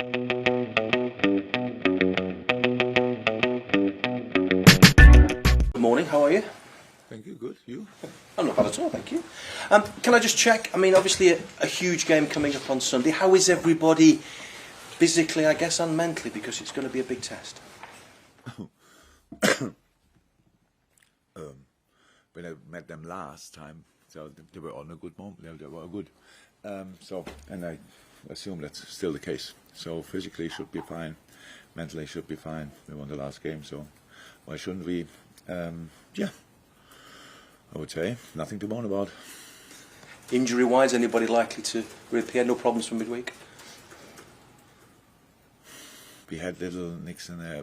Good morning, how are you? Thank you, good. You? I'm not bad at all, thank you. Can I just check, I mean, obviously a huge game coming up on Sunday. How is everybody physically, I guess, and mentally, because it's going to be a big test? When I met them last time, so they were on a good moment. They were good. And I assume that's still the case. So physically should be fine, mentally should be fine. We won the last game, so why shouldn't we? Yeah, I would say nothing to moan about. Injury-wise, anybody likely to reappear? No problems for midweek? We had little nicks in there.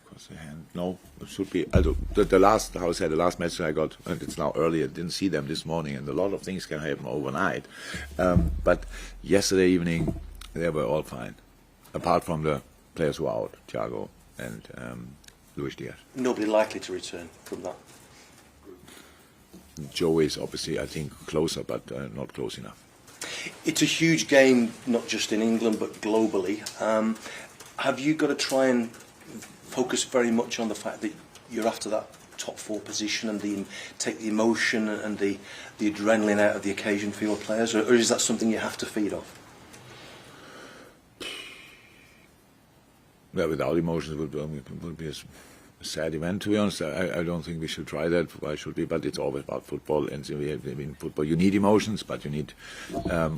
Across the hand. No, it should be. The last, how I said, the last message I got, and it's now early. I didn't see them this morning, and a lot of things can happen overnight. But yesterday evening, they were all fine, apart from the players who are out, Thiago and Luis Diaz. Nobody likely to return from that? Joe is obviously, I think, closer, but not close enough. It's a huge game, not just in England, but globally. Have you got to try and focus very much on the fact that you're after that top four position and take the emotion and the adrenaline out of the occasion for your players, or is that something you have to feed off? Well, without emotions, it would be a sad event, to be honest. I don't think we should try that. Why should we? But it's always about football, and in football you need emotions, but you need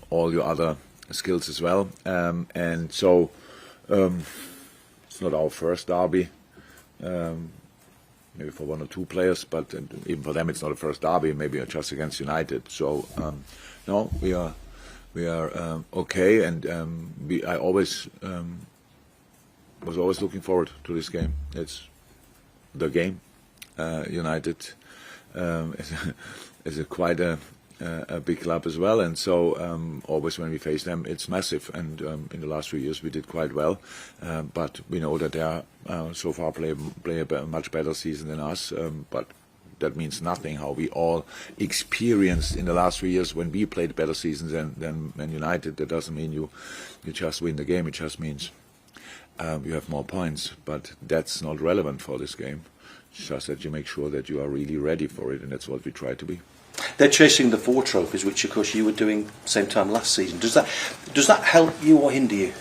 all your other skills as well. And so it's not our first derby. Maybe for one or two players, but even for them it's not a first derby. Maybe just against United. So no, we are okay, and I always was always looking forward to this game. It's the game. United is quite a big club as well, and so always when we face them, it's massive. And in the last few years, we did quite well, but we know that they are so far play a much better season than us. But that means nothing. How we all experienced in the last 3 years when we played better seasons than Man United. That doesn't mean you just win the game. It just means you have more points. But that's not relevant for this game. It's just that you make sure that you are really ready for it, and that's what we try to be. They're chasing the 4 trophies, which of course you were doing same time last season. Does that help you or hinder you?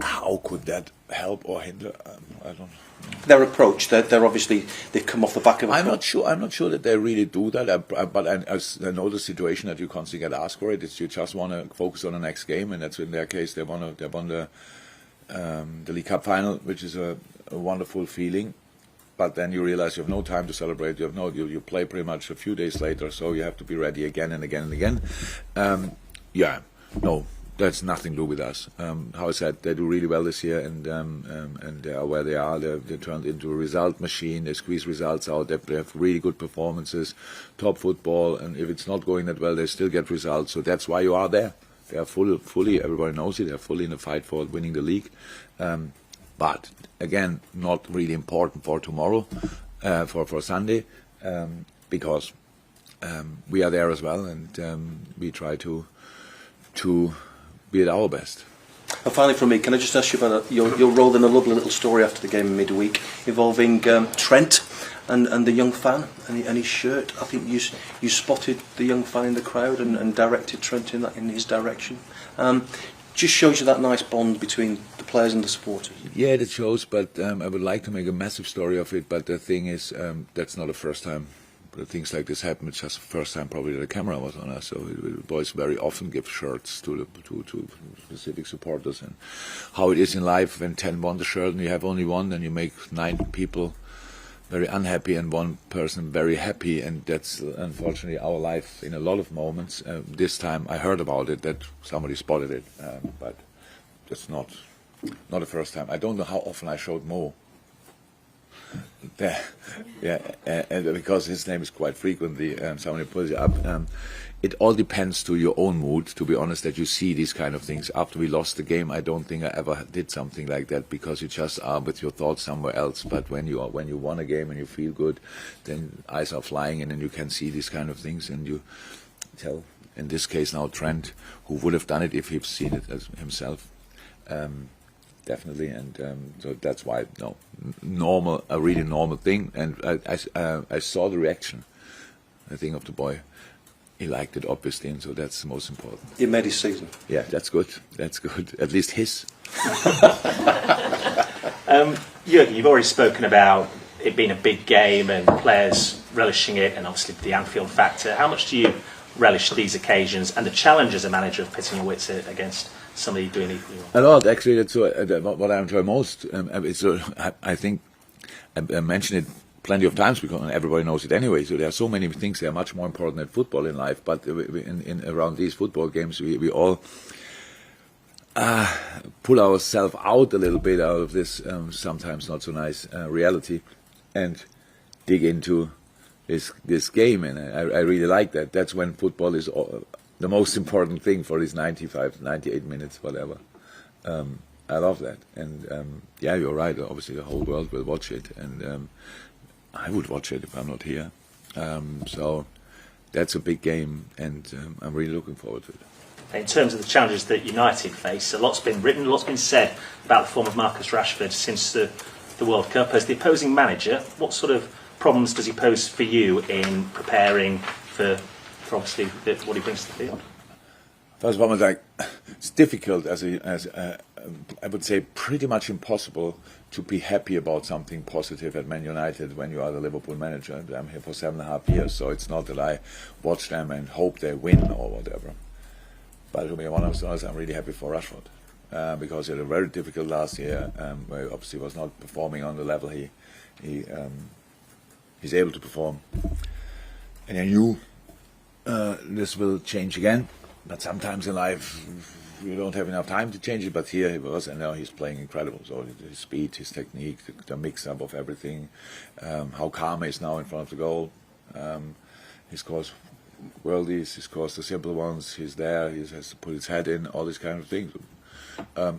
How could that help or hinder? I don't know. Their approach, they're obviously, they've come off the back of a... I'm not sure that they really do that, but I know the situation that you constantly get asked for it. It's you just want to focus on the next game, and that's in their case. They won the League Cup final, which is a wonderful feeling. But then you realize you have no time to celebrate. You play pretty much a few days later, so you have to be ready again and again and again. No, that's nothing to do with us. How I said, they do really well this year, and they are where they are. They turned into a result machine. They squeeze results out. They have really good performances, top football, and if it's not going that well, they still get results. So that's why you are there. They are fully. Everybody knows it. They are fully in the fight for winning the league. But again, not really important for tomorrow, for Sunday, because we are there as well, and we try to be at our best. And finally, from me, can I just ask you about your role in a lovely little story after the game in midweek involving Trent and the young fan and his shirt? I think you spotted the young fan in the crowd and directed Trent in his direction. Just shows you that nice bond between the players and the supporters. Yeah, it shows, but I would like to make a massive story of it. But the thing is, that's not the first time things like this happen. It's just the first time probably that the camera was on us. So boys very often give shirts to specific supporters, and how it is in life when 10 want the shirt and you have only one, then you make 9 people very unhappy and one person very happy, and that's unfortunately our life in a lot of moments. This time I heard about it, that somebody spotted it, but that's not the first time. I don't know how often I showed Mo. And because his name is quite frequently, somebody pulls it up. It all depends to your own mood, to be honest, that you see these kind of things. After we lost the game, I don't think I ever did something like that, because you just are with your thoughts somewhere else. But when you won a game and you feel good, then eyes are flying, and then you can see these kind of things, and you tell in this case now Trent, who would have done it if he'd seen it as himself. Definitely, and so that's why a really normal thing. And I saw the reaction, I think, of the boy. He liked it, obviously, and so that's the most important. You made his season. Yeah, that's good. That's good. At least his. Jurgen, you've already spoken about it being a big game and players relishing it, and obviously the Anfield factor. How much do you relish these occasions and the challenge as a manager of pitting your wits against somebody doing equally well? A lot, actually. That's what I enjoy most. I think I mentioned it plenty of times because everybody knows it anyway. So there are so many things that are much more important than football in life. But in around these football games, we all pull ourselves out a little bit out of this sometimes not so nice reality and dig into this game. And I really like that. That's when football is the most important thing for these 95, 98 minutes, whatever. I love that. And yeah, you're right. Obviously, the whole world will watch it. And I would watch it if I'm not here. So that's a big game, and I'm really looking forward to it. In terms of the challenges that United face, a lot's been written, a lot's been said about the form of Marcus Rashford since the World Cup. As the opposing manager, what sort of problems does he pose for you in preparing for obviously what he brings to the field? First of all, it's difficult I would say pretty much impossible to be happy about something positive at Man United when you are the Liverpool manager. I'm here for 7.5 years, so it's not that I watch them and hope they win or whatever. But to be honest, I'm really happy for Rashford because he had a very difficult last year where he obviously was not performing on the level he's able to perform. And I knew this will change again, but sometimes in life you don't have enough time to change it. But here he was, and now he's playing incredible. So his speed, his technique, the mix-up of everything, how calm he is now in front of the goal. He scores worldies, he scores the simple ones, he's there, he has to put his head in, all these kind of things.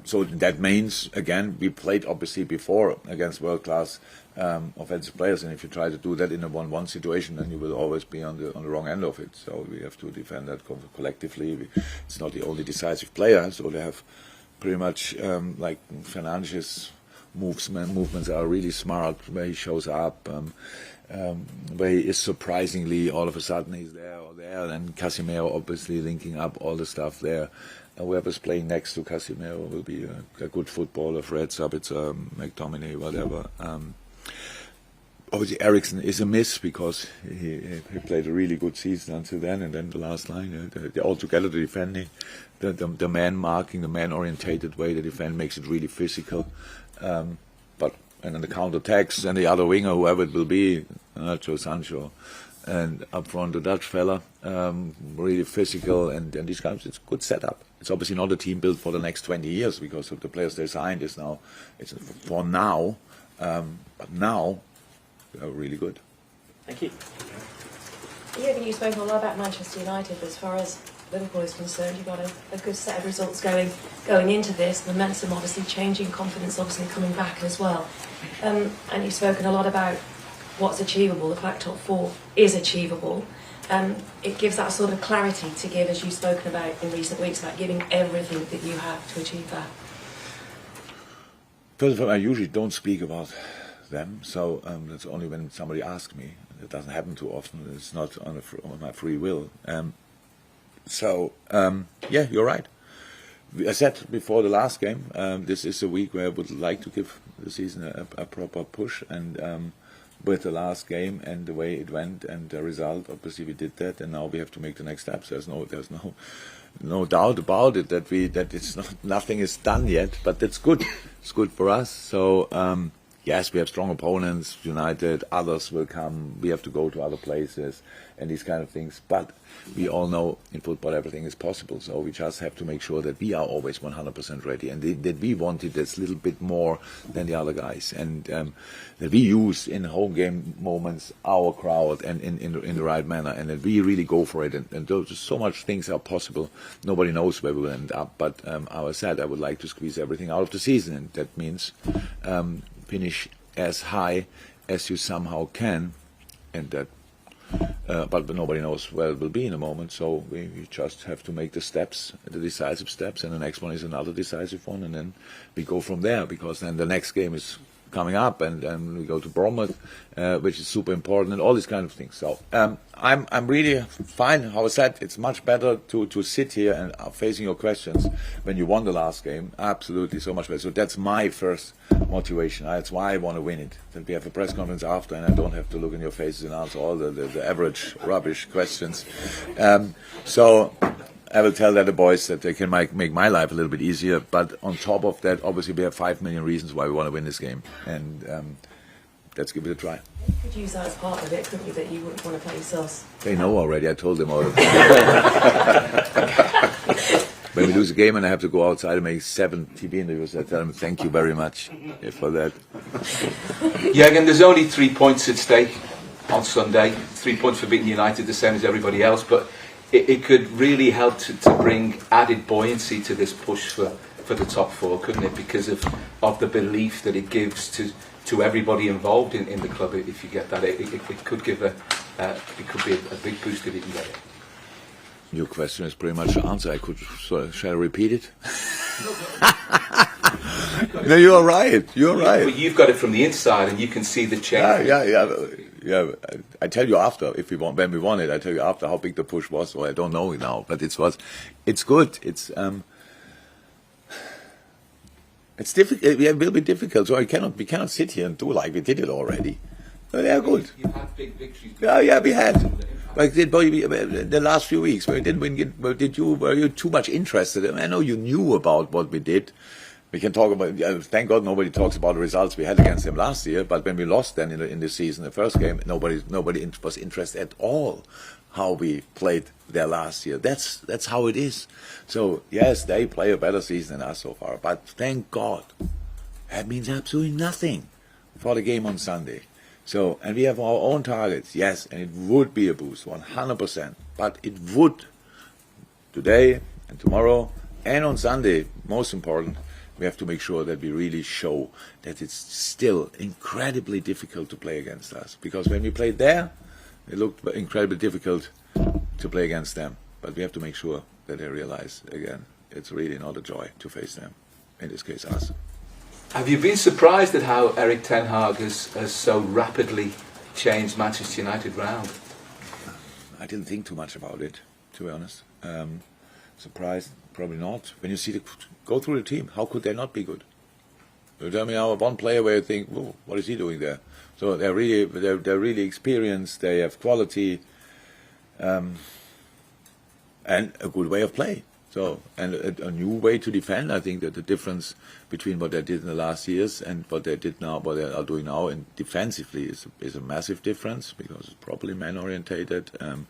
So that means, again, we played obviously before against world-class offensive players, and if you try to do that in a 1-1 situation, then you will always be on the wrong end of it. So we have to defend that collectively. It's not the only decisive player, so they have pretty much like Fernandes' movements are really smart, where he shows up, where he is surprisingly, all of a sudden he's there or there, and Casemiro obviously linking up all the stuff there. Whoever's playing next to Casemiro will be a good footballer, Fred, Sabitzer, McTominay, whatever. Obviously Eriksen is a miss because he played a really good season until then, and then the last line, altogether the defending, the man marking, the man orientated way they defend makes it really physical. And then the counter-attacks and the other winger, whoever it will be, Nacho, Sancho, and up front the Dutch fella, really physical, and these guys, it's a good setup. It's obviously not a team built for the next 20 years because of the players they signed. It's for now, but now they are really good. Thank you. Jurgen, you've spoken a lot about Manchester United, but as far as Liverpool is concerned, you've got a good set of results going into this. Momentum obviously changing, confidence obviously coming back as well. And you've spoken a lot about what's achievable. The fact top four is achievable. It gives that sort of clarity to give, as you've spoken about in recent weeks, about giving everything that you have to achieve that. First of all, I usually don't speak about them, so that's only when somebody asks me. It doesn't happen too often. It's not on my free will. Yeah, you're right. I said before the last game, this is a week where I would like to give the season a proper push, and with the last game and the way it went and the result, obviously we did that, and now we have to make the next steps. There's no doubt about it that it's nothing is done yet, but that's good. It's good for us. So yes, we have strong opponents, United, others will come, we have to go to other places and these kind of things. But we all know in football everything is possible, so we just have to make sure that we are always 100% ready, and that we want it this little bit more than the other guys, and that we use in home game moments our crowd and in the right manner, and that we really go for it. And there's so much things are possible. Nobody knows where we will end up, but I said I would like to squeeze everything out of the season, and that means finish as high as you somehow can, and that but nobody knows where it will be in a moment. So we just have to make the steps, the decisive steps, and the next one is another decisive one, and then we go from there, because then the next game is coming up, and we go to Bournemouth, which is super important, and all these kind of things. So I'm really fine. How I said, it's much better to sit here and facing your questions when you won the last game. Absolutely, so much better. So that's my first motivation. That's why I want to win it. That we have a press conference after, and I don't have to look in your faces and answer all the average rubbish questions. So I will tell the boys that they can make my life a little bit easier. But on top of that, obviously, we have 5 million reasons why we want to win this game, and let's give it a try. You could use that as part of it, couldn't you, that you wouldn't want to play sus? They know already. I told them all. When we lose a game and I have to go outside and make 7 TV interviews, I tell them thank you very much for that. Jurgen, there's only 3 points at stake on Sunday. 3 points for beating United, the same as everybody else, but it could really help to bring added buoyancy to this push for the top 4, couldn't it? Because of the belief that it gives to everybody involved in the club. If you get that, it could give it could be a big boost if you can get it. Your question is pretty much the answer. Shall I repeat it? No, you're right. You're right. But you've got it from the inside, and you can see the change. Yeah. I tell you after when we won it. I tell you after how big the push was. So I don't know now, but it's good. It's difficult. It will be difficult. So we cannot sit here and do like we did it already. So they are good. You had big victories. Yeah, we had. Like the last few weeks, were you too much interested? I know you knew about what we did. We can talk about. Thank God nobody talks about the results we had against them last year. But when we lost then in the season, the first game, nobody was interested at all how we played there last year. That's how it is. So yes, they play a better season than us so far. But thank God, that means absolutely nothing for the game on Sunday. So, and we have our own targets, yes, and it would be a boost, 100%. But it would, today and tomorrow and on Sunday, most important, we have to make sure that we really show that it's still incredibly difficult to play against us. Because when we played there, it looked incredibly difficult to play against them. But we have to make sure that they realize, again, it's really not a joy to face them, in this case us. Have you been surprised at how Erik ten Hag has so rapidly changed Manchester United round? I didn't think too much about it, to be honest. Surprised? Probably not. When you go through the team, how could they not be good? You tell me now one player where you think, oh, what is he doing there? So they're really experienced. They have quality, and a good way of play. So, and a new way to defend. I think that the difference between what they did in the last years and what they did now, what they are doing now, and defensively is a massive difference, because it's properly man-orientated, and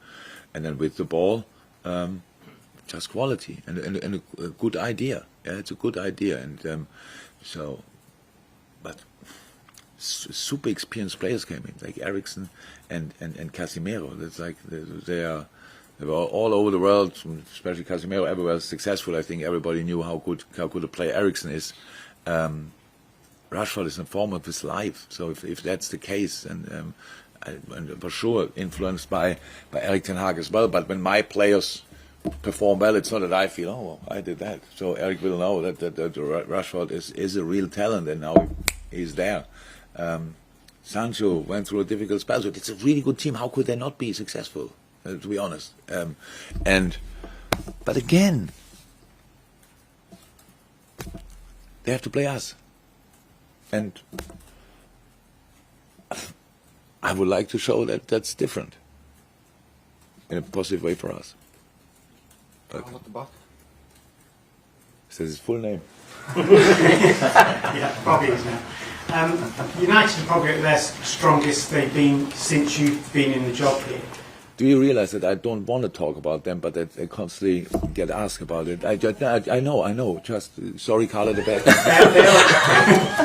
then with the ball, just quality and a good idea. Yeah, it's a good idea, and but super experienced players came in, like Eriksen and Casemiro. That's like they were all over the world, especially Casemiro, everywhere successful. I think everybody knew how good a player Eriksen is. Rashford is in form of his life. So if that's the case, and for sure influenced by Erik ten Hag as well. But when my players perform well, it's not that I feel, oh, I did that. So Erik will know that Rashford is a real talent, and now he's there. Sancho went through a difficult spell, so it's a really good team. How could they not be successful? To be honest, but again, they have to play us, and I would like to show that that's different in a positive way for us. But At the back. says his full name. Yeah, probably is now. United are probably at their strongest they've been since you've been in the job here. Do you realize that I don't want to talk about them, but that they constantly get asked about it? I know. Just sorry, Carl at the back.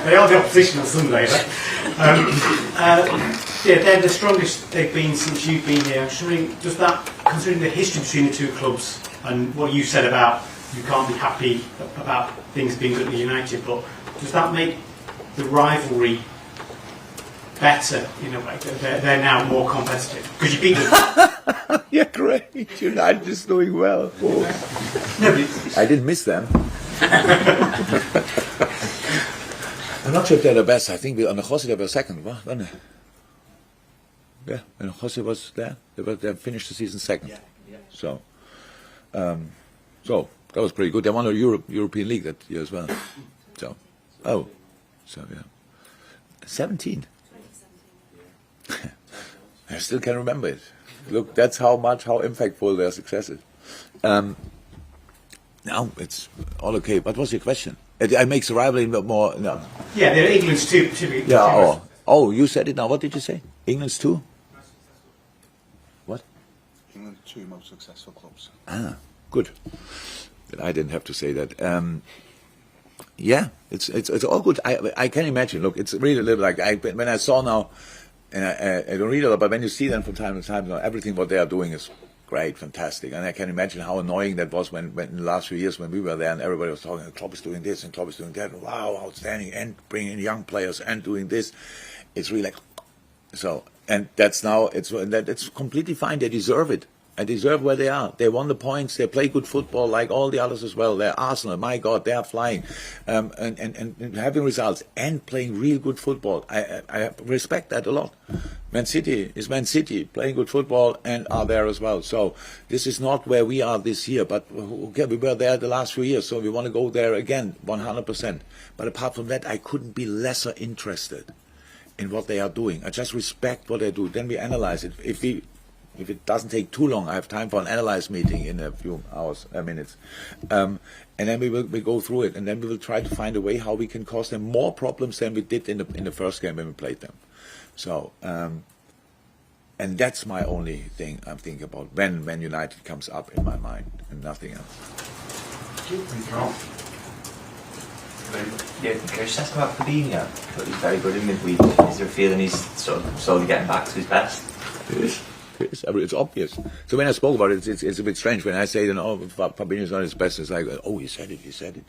They are the opposition on Sunday. Yeah, they're the strongest they've been since you've been here. I'm just wondering, does that, considering the history between the two clubs and what you said about you can't be happy about things being good at United, but does that make the rivalry better in a way? They're now more competitive because you beat them. Yeah, great. United is doing well. Oh. No, but I didn't miss them. I'm not sure if they're the best. I think on the Jose they were second, weren't they? Yeah, and Jose was there. They finished the season second. So that was pretty good. They won the European League that year as well. So yeah, 17. I still can remember it. Look, that's how impactful their success is. Now it's all okay. What was your question? It makes the rivalry more. No. yeah, they're England's two. Yeah. Oh, you said it now. What did you say? England's two? What? England's two most successful clubs. Ah, good. I didn't have to say that. Yeah, it's all good. I can imagine. Look, it's really a little like when I saw now, and I don't read a lot, but when you see them from time to time, you know, everything what they are doing is great, fantastic, and I can imagine how annoying that was when in the last few years when we were there and everybody was talking, Klopp is doing this and Klopp is doing that. Wow, outstanding, and bringing young players and doing this. It's really like so, and that's now it's completely fine. They deserve it. I deserve where they are. They won the points. They play good football like all the others as well. They're Arsenal. My God, they are flying, and having results and playing real good football. I respect that a lot. Man City is Man City, playing good football and are there as well. So this is not where we are this year, but okay, we were there the last few years, so we want to go there again, 100%. But apart from that, I couldn't be lesser interested in what they are doing. I just respect what they do. Then we analyze it. If it doesn't take too long, I have time for an analyze meeting in a few minutes. And then we go through it, and then we will try to find a way how we can cause them more problems than we did in the first game when we played them. So, and that's my only thing I'm thinking about when United comes up in my mind, and nothing else. Yeah, can I just ask about Fabinho? I thought he was very good in midweek. Is there a feeling he's sort of slowly getting back to his best? It's obvious. So when I spoke about it, it's a bit strange when I say, you know, Fabinho's not his best. It's like, oh, he said it.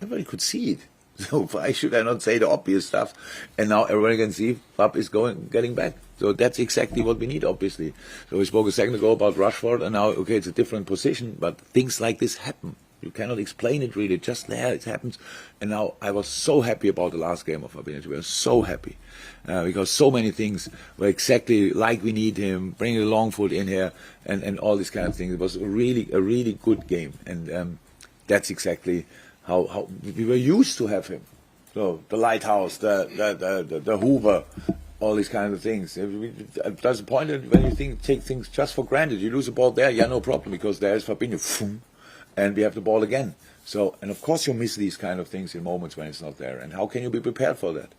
Everybody could see it. So why should I not say the obvious stuff? And now everybody can see Fab is getting back. So that's exactly what we need, obviously. So we spoke a second ago about Rashford, and now, okay, it's a different position, but things like this happen. You cannot explain it really, just there, it happens. And now I was so happy about the last game of Fabinho. We were so happy because so many things were exactly like we need him, bringing the long foot in here and all these kind of things. It was a really good game. And that's exactly how we were used to have him. So the lighthouse, the Hoover, all these kind of things. There's a point when you take things just for granted. You lose the ball there, yeah, no problem, because there's Fabinho. And we have the ball again. So, and of course you miss these kind of things in moments when it's not there. And how can you be prepared for that?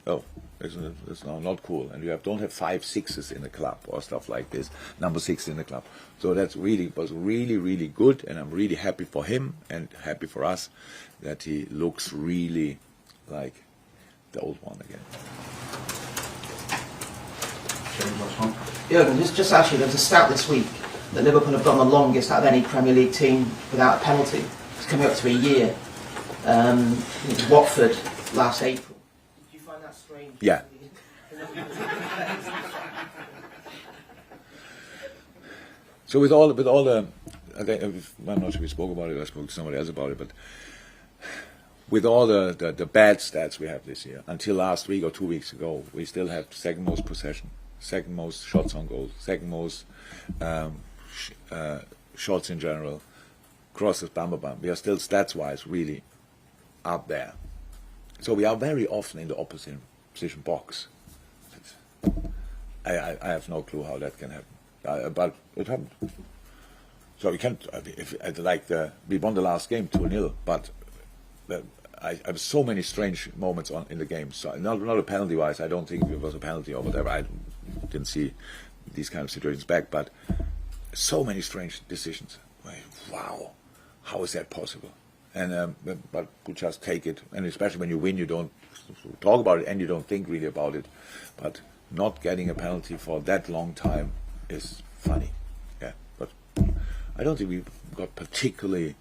Oh, it's not cool. And you don't have 5 6s in the club or stuff like this. Number 6 in the club. So was really good. And I'm really happy for him and happy for us that he looks really like the old one again. Jurgen, just actually, there was a stat this week that Liverpool have gone the longest out of any Premier League team without a penalty. It's coming up to a year. Watford last April. Did you find that strange? Yeah. So with all the, I'm not sure we spoke about it. I spoke to somebody else about it, but with all the bad stats we have this year, until last week or 2 weeks ago, we still have second most possession, second most shots on goal, second most shots in general, crosses, bam. We are still stats-wise really up there. So we are very often in the opposition box. I have no clue how that can happen, but it happened. So we can't. We won the last game 2-0, but I have so many strange moments in the game. So not a penalty-wise. I don't think it was a penalty or whatever. I didn't see these kind of situations back, but so many strange decisions. Wow, how is that possible? And but we just take it, and especially when you win, you don't talk about it and you don't think really about it. But not getting a penalty for that long time is funny. Yeah, but I don't think we got particularly